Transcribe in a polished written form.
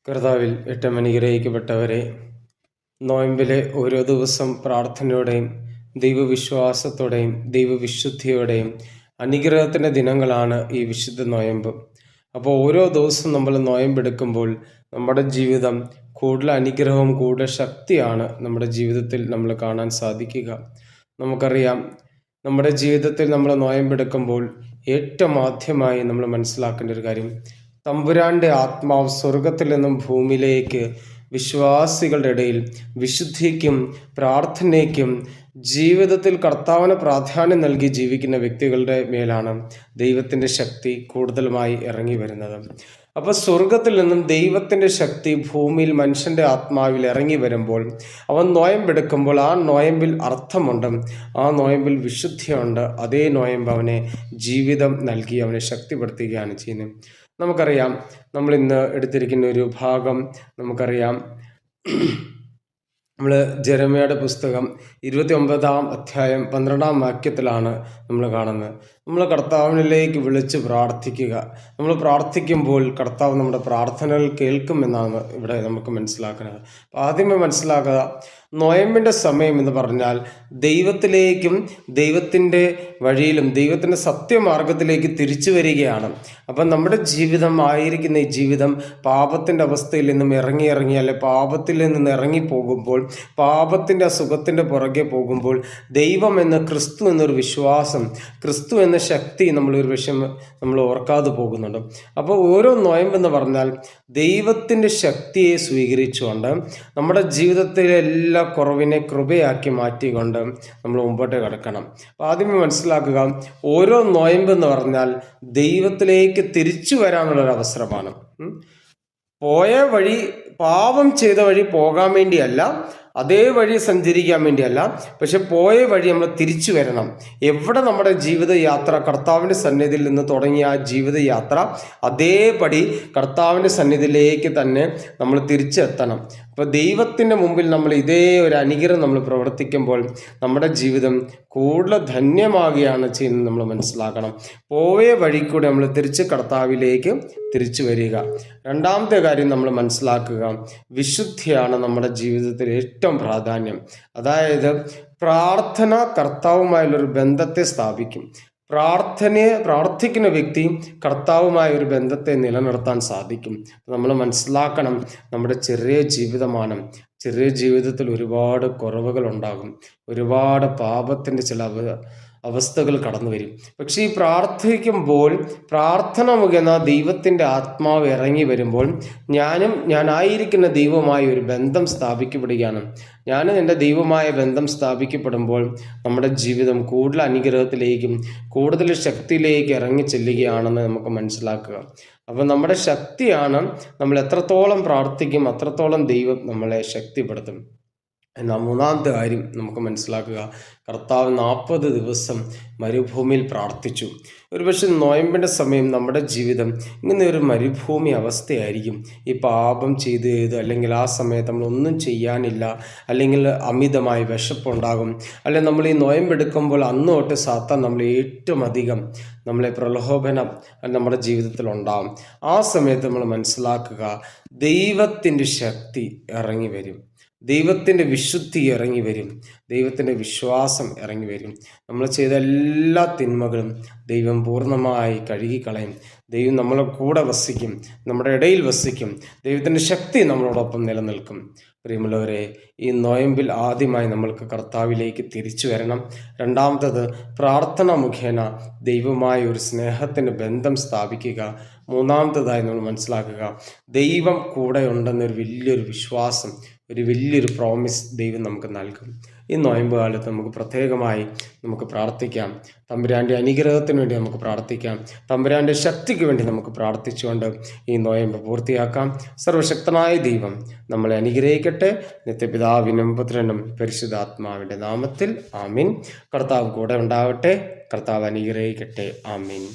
കർത്താവിൽ ഏറ്റവും അനുഗ്രഹിക്കപ്പെട്ടവരെ, നോയമ്പിലെ ഓരോ ദിവസം പ്രാർത്ഥനയോടെയും ദൈവവിശ്വാസത്തോടെയും ദൈവവിശുദ്ധിയോടെയും അനുഗ്രഹത്തിൻ്റെ ദിനങ്ങളാണ് ഈ വിശുദ്ധ നോയമ്പ്. അപ്പോൾ ഓരോ ദിവസവും നമ്മൾ നോയമ്പെടുക്കുമ്പോൾ നമ്മുടെ ജീവിതം കൂടുതൽ അനുഗ്രഹവും കൂടുതൽ ശക്തിയാണ് നമ്മുടെ ജീവിതത്തിൽ നമ്മൾ കാണാൻ സാധിക്കുക. നമുക്കറിയാം, നമ്മുടെ ജീവിതത്തിൽ നമ്മൾ നോയമ്പെടുക്കുമ്പോൾ ഏറ്റവും ആദ്യമായി നമ്മൾ മനസ്സിലാക്കേണ്ട ഒരു കാര്യം, തമ്പുരാൻ്റെ ആത്മാവ് സ്വർഗത്തിൽ നിന്നും ഭൂമിയിലേക്ക് വിശ്വാസികളുടെ ഇടയിൽ വിശുദ്ധിക്കും പ്രാർത്ഥനയ്ക്കും ജീവിതത്തിൽ കർത്താവിന് പ്രാധാന്യം നൽകി ജീവിക്കുന്ന വ്യക്തികളുടെ മേലാണ് ദൈവത്തിൻ്റെ ശക്തി കൂടുതലുമായി ഇറങ്ങി വരുന്നത്. അപ്പോൾ സ്വർഗത്തിൽ നിന്നും ദൈവത്തിൻ്റെ ശക്തി ഭൂമിയിൽ മനുഷ്യൻ്റെ ആത്മാവിൽ ഇറങ്ങി വരുമ്പോൾ അവൻ നോയമ്പെടുക്കുമ്പോൾ ആ നോയമ്പിൽ അർത്ഥമുണ്ട്, ആ നോയമ്പിൽ വിശുദ്ധിയുണ്ട്. അതേ നോയമ്പ് അവനെ ജീവിതം നൽകി അവനെ ശക്തിപ്പെടുത്തുകയാണ് ചെയ്യുന്നത്. നമുക്കറിയാം, നമ്മൾ ഇന്ന് എടുത്തിരിക്കുന്ന ഒരു ഭാഗം നമുക്കറിയാം. നമ്മൾ ജെരമ്യയുടെ പുസ്തകം 29-ാം അധ്യായം 12-ാം വാക്യത്തിലാണ് നമ്മൾ കാണുന്നത്. നമ്മൾ കർത്താവിനിലേക്ക് വിളിച്ച് പ്രാർത്ഥിക്കുക. നമ്മൾ പ്രാർത്ഥിക്കുമ്പോൾ കർത്താവ് നമ്മുടെ പ്രാർത്ഥനകൾ കേൾക്കുമെന്നാണ് ഇവിടെ നമുക്ക് മനസ്സിലാക്കുന്നത്. അപ്പോൾ ആദ്യമേ മനസ്സിലാക്കുക, നോയമ്പിൻ്റെ സമയം എന്ന് പറഞ്ഞാൽ ദൈവത്തിലേക്കും ദൈവത്തിൻ്റെ വഴിയിലും ദൈവത്തിൻ്റെ സത്യമാർഗത്തിലേക്ക് തിരിച്ചു വരികയാണ്. അപ്പം നമ്മുടെ ജീവിതം ആയിരിക്കുന്ന ഈ ജീവിതം പാപത്തിൻ്റെ അവസ്ഥയിൽ നിന്നും ഇറങ്ങി അല്ലെ പാപത്തിൽ നിന്ന് ഇറങ്ങിപ്പോകുമ്പോൾ, പാപത്തിൻ്റെ അസുഖത്തിൻ്റെ പുറകെ പോകുമ്പോൾ ദൈവം എന്ന ക്രിസ്തു എന്നൊരു വിശ്വാസം, ക്രിസ്തു എന്ന ശക്തി നമ്മളൊരു വിഷയം നമ്മൾ ഓർക്കാതെ പോകുന്നുണ്ട്. അപ്പോൾ ഓരോ നോയമ്പെന്ന് പറഞ്ഞാൽ ദൈവത്തിൻ്റെ ശക്തിയെ സ്വീകരിച്ചുകൊണ്ട് നമ്മുടെ ജീവിതത്തിലെ എല്ലാ കുറവിനെ കൃപയാക്കി മാറ്റിക്കൊണ്ട് നമ്മൾ മുമ്പോട്ട് കിടക്കണം. അപ്പോൾ ആദ്യമേ മനസ്സിലാക്കുക, ഓരോ നോയമ്പെന്ന് പറഞ്ഞാൽ ദൈവത്തിലേക്ക് തിരിച്ചു വരാനുള്ളൊരു അവസരമാണ്. പോയ വഴി, പാപം ചെയ്ത വഴി പോകാൻ വേണ്ടിയല്ല, അതേ വഴി സഞ്ചരിക്കാൻ വേണ്ടിയല്ല, പക്ഷെ പോയ വഴി നമ്മൾ തിരിച്ചു വരണം. എവിടെ നമ്മുടെ ജീവിതയാത്ര കർത്താവിൻ്റെ സന്നിധിയിൽ നിന്ന് തുടങ്ങിയ ആ ജീവിതയാത്ര അതേപടി കർത്താവിൻ്റെ സന്നിധിയിലേക്ക് തന്നെ നമ്മൾ തിരിച്ചെത്തണം. അപ്പോൾ ദൈവത്തിൻ്റെ മുമ്പിൽ നമ്മൾ ഇതേ ഒരു അനുഗ്രഹം നമ്മൾ പ്രവർത്തിക്കുമ്പോൾ നമ്മുടെ ജീവിതം കൂടുതൽ ധന്യമാകുകയാണ് ചെയ്യുന്നത് നമ്മൾ മനസ്സിലാക്കണം. പോയ വഴി കൂടെ നമ്മൾ തിരിച്ച് കർത്താവിലേക്ക് തിരിച്ചു വരിക. രണ്ടാമത്തെ കാര്യം നമ്മൾ മനസ്സിലാക്കുക, വിശുദ്ധിയാണ് നമ്മുടെ ജീവിതത്തിൽ ഏറ്റവും പ്രാധാന്യം. അതായത് പ്രാർത്ഥന കർത്താവുമായുള്ളൊരു ബന്ധത്തെ സ്ഥാപിക്കും. പ്രാർത്ഥിക്കുന്ന വ്യക്തി കർത്താവുമായ ഒരു ബന്ധത്തെ നിലനിർത്താൻ സാധിക്കും. നമ്മൾ മനസ്സിലാക്കണം, നമ്മുടെ ചെറിയ ജീവിതമാണ്. ചെറിയ ജീവിതത്തിൽ ഒരുപാട് കുറവുകൾ ഉണ്ടാകും, ഒരുപാട് പാപത്തിൻ്റെ ചില അവസ്ഥകൾ കടന്നു വരും. പക്ഷേ ഈ പ്രാർത്ഥിക്കുമ്പോൾ, പ്രാർത്ഥന മുഖേന ദൈവത്തിൻ്റെ ആത്മാവ് ഇറങ്ങി വരുമ്പോൾ ഞാനായിരിക്കുന്ന ദൈവമായ ഒരു ബന്ധം സ്ഥാപിക്കപ്പെടുകയാണ്. എൻ്റെ ദൈവമായ ബന്ധം സ്ഥാപിക്കപ്പെടുമ്പോൾ നമ്മുടെ ജീവിതം കൂടുതൽ അനുഗ്രഹത്തിലേക്കും കൂടുതൽ ശക്തിയിലേക്ക് ഇറങ്ങി ചെല്ലുകയാണെന്ന് നമുക്ക് മനസ്സിലാക്കുക. അപ്പോൾ നമ്മുടെ ശക്തിയാണ്, നമ്മൾ എത്രത്തോളം പ്രാർത്ഥിക്കും അത്രത്തോളം ദൈവം നമ്മളെ ശക്തിപ്പെടുത്തും. എന്നാൽ മൂന്നാമത്തെ കാര്യം നമുക്ക് മനസ്സിലാക്കുക, കർത്താവ് 40 ദിവസം മരുഭൂമിയിൽ പ്രാർത്ഥിച്ചു. ഒരുപക്ഷെ നോയമ്പിൻ്റെ സമയം നമ്മുടെ ജീവിതം ഇങ്ങനെ ഒരു മരുഭൂമി അവസ്ഥയായിരിക്കും. ഈ പാപം ചെയ്ത് അല്ലെങ്കിൽ ആ സമയത്ത് നമ്മളൊന്നും ചെയ്യാനില്ല, അല്ലെങ്കിൽ അമിതമായി വിശപ്പുണ്ടാകും, അല്ലെങ്കിൽ നമ്മൾ ഈ നോയമ്പെടുക്കുമ്പോൾ അന്ന് തൊട്ട് സാത്താൻ നമ്മൾ ഏറ്റവും അധികം നമ്മളെ പ്രലോഭനം നമ്മുടെ ജീവിതത്തിൽ ഉണ്ടാകും. ആ സമയത്ത് നമ്മൾ മനസ്സിലാക്കുക, ദൈവത്തിൻ്റെ ശക്തി ഇറങ്ങി വരും, ദൈവത്തിൻ്റെ വിശുദ്ധി ഇറങ്ങി വരും, ദൈവത്തിൻ്റെ വിശ്വാസം ഇറങ്ങി വരും. നമ്മൾ ചെയ്ത എല്ലാ തിന്മകളും ദൈവം പൂർണ്ണമായി കഴുകിക്കളയും. ദൈവം നമ്മളെ കൂടെ വസിക്കും, നമ്മുടെ ഇടയിൽ വസിക്കും. ദൈവത്തിൻ്റെ ശക്തി നമ്മളോടൊപ്പം നിലനിൽക്കും. പ്രിയമുള്ളവരെ, ഈ നോയമ്പിൽ ആദ്യമായി നമ്മൾക്ക് കർത്താവിലേക്ക് തിരിച്ചു വരണം. രണ്ടാമത്തത്, പ്രാർത്ഥന മുഖേന ദൈവമായ ഒരു സ്നേഹത്തിൻ്റെ ബന്ധം സ്ഥാപിക്കുക. മൂന്നാമത്തതായി നമ്മൾ മനസ്സിലാക്കുക, ദൈവം കൂടെ ഉണ്ടെന്നൊരു വലിയൊരു വിശ്വാസം, ഒരു വലിയൊരു പ്രോമിസ് ദൈവം നമുക്ക് നൽകും. ഈ നോയമ്പ് കാലത്ത് നമുക്ക് പ്രത്യേകമായി നമുക്ക് പ്രാർത്ഥിക്കാം. തമ്പുരാൻ്റെ അനുഗ്രഹത്തിന് വേണ്ടി നമുക്ക് പ്രാർത്ഥിക്കാം. തമ്പുരാൻ്റെ ശക്തിക്ക് വേണ്ടി നമുക്ക് പ്രാർത്ഥിച്ചുകൊണ്ട് ഈ നോയമ്പ് പൂർത്തിയാക്കാം. സർവശക്തനായ ദൈവം നമ്മളെ അനുഗ്രഹിക്കട്ടെ. നിത്യപിതാവിനും പുത്രനും പരിശുദ്ധാത്മാവിൻ്റെ നാമത്തിൽ ആമീൻ. കർത്താവ് കൂടെ ഉണ്ടാവട്ടെ. കർത്താവ് അനുഗ്രഹിക്കട്ടെ. ആമീൻ.